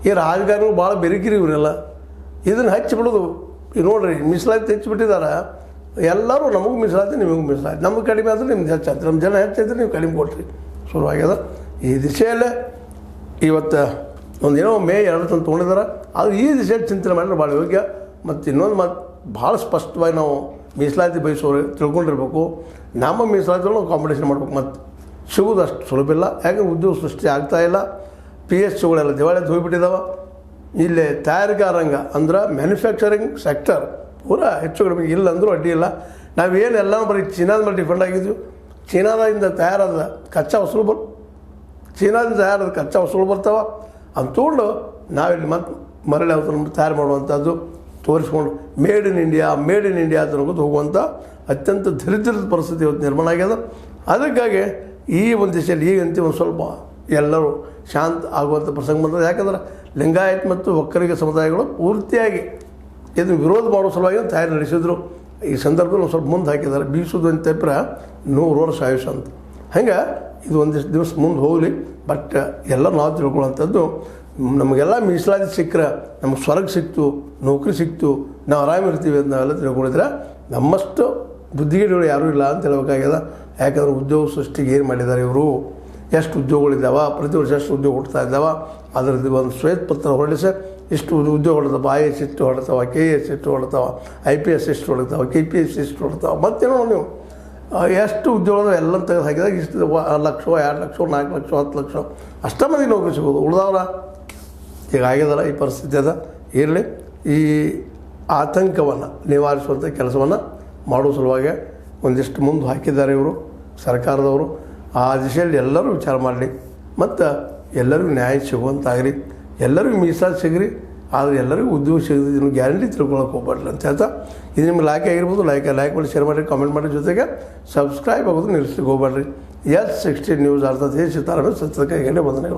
ಈ ರಾಜಕಾರಣಿಗಳು ಭಾಳ ಬೆರಿಕಿರಿ ಇವರೆಲ್ಲ. ಇದನ್ನು ಹಚ್ಚಿಬಿಡೋದು. ಈಗ ನೋಡಿರಿ, ಮೀಸಲಾತಿ ಹೆಚ್ಚಿಬಿಟ್ಟಿದ್ದಾರೆ. ಎಲ್ಲರೂ ನಮಗೂ ಮೀಸಲಾತಿ, ನಿಮಗೂ ಮೀಸಲಾತಿ. ನಮಗೆ ಕಡಿಮೆ ಆದರೆ ನಿಮ್ದು ಹೆಚ್ಚಾಯ್ತು, ನಮ್ಮ ಜನ ಹೆಚ್ಚಾಯ್ತು, ನೀವು ಕಡಿಮೆ ಕೊಟ್ರಿ. ಶುರುವಾಗ್ಯದ. ಈ ದಿಶೆಯಲ್ಲೇ ಇವತ್ತು ಒಂದೇನೋ ಮೇ 2 ತಂದು ತೊಗೊಂಡಿದ್ದಾರೆ. ಅದು ಈ ದಿಶೆಯಲ್ಲಿ ಚಿಂತನೆ ಮಾಡಿದ್ರೆ ಭಾಳ ಯೋಗ್ಯ. ಮತ್ತು ಇನ್ನೊಂದು ಮಾತು ಭಾಳ ಸ್ಪಷ್ಟವಾಗಿ ನಾವು ಮೀಸಲಾತಿ ಬಯಸೋರು ತಿಳ್ಕೊಂಡಿರ್ಬೇಕು. ನಮ್ಮ ಮೀಸಲಾತಿ ನಾವು ಕಾಂಪಿಟೇಷನ್ ಮಾಡ್ಬೇಕು. ಮತ್ತು ಸಿಗೋದು ಅಷ್ಟು ಸುಲಭ ಇಲ್ಲ. ಯಾಕಂದ್ರೆ ಉದ್ಯೋಗ ಸೃಷ್ಟಿ ಆಗ್ತಾಯಿಲ್ಲ. PSUಗಳೆಲ್ಲ ದಿವಾಳಿಯದ್ದು ಹೋಗಿಬಿಟ್ಟಿದ್ದಾವೆ. ಇಲ್ಲೇ ತಯಾರಿಕಾ ರಂಗ ಅಂದ್ರೆ ಮ್ಯಾನುಫ್ಯಾಕ್ಚರಿಂಗ್ ಸೆಕ್ಟರ್ ಪೂರ ಹೆಚ್ಚು ಕಡಿಮೆ ಇಲ್ಲ ಅಂದರೂ ಅಡ್ಡಿ ಇಲ್ಲ. ನಾವೇನು ಎಲ್ಲನೂ ಬರೀ ಚೀನಾದ ಮೇಲೆ ಡಿಪೆಂಡ್ ಆಗಿದ್ವಿ. ಚೀನಾದಿಂದ ತಯಾರಾದ ಕಚ್ಚಾ ವಸ್ತುಗಳು ಚೀನಾದಿಂದ ತಯಾರಾದ ಕಚ್ಚಾ ವಸ್ತುಗಳು ಬರ್ತಾವೆ. ಅದು ತೊಗೊಂಡು ನಾವಿಲ್ಲಿ ಮತ್ತೆ ಮರಳಿ ಅವತ್ತು ತಯಾರು ಮಾಡುವಂಥದ್ದು ತೋರಿಸ್ಕೊಂಡು ಮೇಡ್ ಇನ್ ಇಂಡಿಯಾ ಅಂತ ಅನ್ನೋದು ಹೋಗುವಂಥ ಅತ್ಯಂತ ದರಿದ್ರದ ಪರಿಸ್ಥಿತಿ ಇವತ್ತು ನಿರ್ಮಾಣ ಆಗ್ಯದ. ಅದಕ್ಕಾಗಿ ಈ ಒಂದು ದಿಶೆಯಲ್ಲಿ ಈಗಂತೂ ಒಂದು ಸ್ವಲ್ಪ ಎಲ್ಲರೂ ಶಾಂತ ಆಗುವಂಥ ಪ್ರಸಂಗ ಬಂದದ್ದು. ಯಾಕಂದ್ರೆ ಲಿಂಗಾಯತ್ ಮತ್ತು ಒಕ್ಕಲಿಗ ಸಮುದಾಯಗಳು ಪೂರ್ತಿಯಾಗಿ ಇದನ್ನು ವಿರೋಧ ಮಾಡೋ ಸಲುವಾಗಿ ತಯಾರಿ ನಡೆಸಿದ್ರು. ಈ ಸಂದರ್ಭದಲ್ಲಿ ಒಂದು ಸ್ವಲ್ಪ ಮುಂದೆ ಹಾಕಿದ್ದಾರೆ. ಬೀಸೋದು ಅಂತ 100 ವರ್ಷ ಆಯುಷ್ ಅಂತ. ಹಂಗೆ ಇದು ಒಂದಿಷ್ಟು ದಿವಸ ಮುಂದೆ ಹೋಗಲಿ. ಬಟ್ ಎಲ್ಲ ನಾವು ತಿಳ್ಕೊಳ್ಳೋಂಥದ್ದು, ನಮಗೆಲ್ಲ ಮೀಸಲಾತಿ ಸಿಕ್ಕರೆ ನಮಗೆ ಸ್ವರ್ಗ ಸಿಕ್ತು, ನೌಕರಿ ಸಿಕ್ತು, ನಾವು ಆರಾಮಿರ್ತೀವಿ ಅಂತ ನಾವೆಲ್ಲ ತಿಳ್ಕೊಂಡಿದ್ರೆ ನಮ್ಮಷ್ಟು ಬುದ್ಧಿಗೇಡುಗಳು ಯಾರೂ ಇಲ್ಲ ಅಂತ ಹೇಳಬೇಕಾಗ್ಯದ. ಯಾಕಂದ್ರೆ ಉದ್ಯೋಗ ಸೃಷ್ಟಿಗೆ ಏನು ಮಾಡಿದ್ದಾರೆ ಇವರು, ಎಷ್ಟು ಉದ್ಯೋಗಗಳಿದ್ದಾವೆ, ಪ್ರತಿ ವರ್ಷ ಎಷ್ಟು ಉದ್ಯೋಗ ಹುಡ್ತಾ ಇದ್ದಾವೆ, ಅದರದ್ದು ಒಂದು ಶ್ವೇತಪತ್ರ ಹೊರಡಿಸಿ ಇಷ್ಟು ಉದ್ಯೋಗ ಹೊಡ್ತಾವೆ, IAS ಎಷ್ಟು ಹೊಡ್ತಾವೆ, KS ಎಷ್ಟು ಹೊಡ್ತಾವೆ, IPS ಎಷ್ಟು ಹೊಡ್ತಾವೆ, KPS ಎಷ್ಟು ಹೊಡ್ತಾವೆ, ಮತ್ತೇನೋ ನೀವು ಎಷ್ಟು ಉದ್ಯೋಗ ಎಲ್ಲ ತೆಗೆದು ಹಾಕಿದಾಗ ಇಷ್ಟು 1 ಲಕ್ಷ, 2 ಲಕ್ಷ, 4 ಲಕ್ಷ, 10 ಲಕ್ಷ ಅಷ್ಟೇ ಮಂದಿ ನೌಕರಿ ಸಿಗೋದು. ಉಳಿದವ್ರ ಈಗ ಆಗಿದಲ್ಲ ಈ ಪರಿಸ್ಥಿತಿ ಅದ. ಇರಲಿ, ಈ ಆತಂಕವನ್ನು ನಿವಾರಿಸುವಂಥ ಕೆಲಸವನ್ನು ಮಾಡೋ ಸಲುವಾಗಿ ಒಂದಿಷ್ಟು ಮುಂದೆ ಹಾಕಿದ್ದಾರೆ ಇವರು ಸರ್ಕಾರದವರು. ಆ ದಿಶೆಯಲ್ಲಿ ಎಲ್ಲರೂ ವಿಚಾರ ಮಾಡಲಿ ಮತ್ತು ಎಲ್ಲರಿಗೂ ನ್ಯಾಯ ಸಿಗುವಂತಾಗಲಿ, ಎಲ್ಲರಿಗೂ ಮೀಸಲಾತಿ ಸಿಗ್ರಿ. ಆದರೆ ಎಲ್ಲರಿಗೂ ಉದ್ಯೋಗ ಸಿಗೋದು ಇದನ್ನು ಗ್ಯಾರಂಟಿ ತಿಳ್ಕೊಳಕ್ಕೆ ಹೋಗ್ಬಾರ್ದು ಅಂತ ಹೇಳ್ತಾ, ಇದು ನಿಮ್ಗೆ ಲೈಕ್ ಆಗಿರ್ಬೋದು. ಲೈಕ್ ಮಾಡಿ, ಶೇರ್ ಮಾಡಿ, ಕಾಮೆಂಟ್ ಮಾಡಿ, ಜೊತೆಗೆ ಸಬ್ಸ್ಕ್ರೈಬ್ ಆಗೋದು ನಿಲ್ಲಿಸ್ಲಿಕ್ಕೆ ಹೋಗ್ಬೇಡ್ರಿ. S16 ನ್ಯೂಸ್ ಅರ್ಥಾತ್ ಸೀತಾರಾಮನ್ ಸತ್ಯದ ಕೈಗಡೆ ವಂದನೆಗಳು.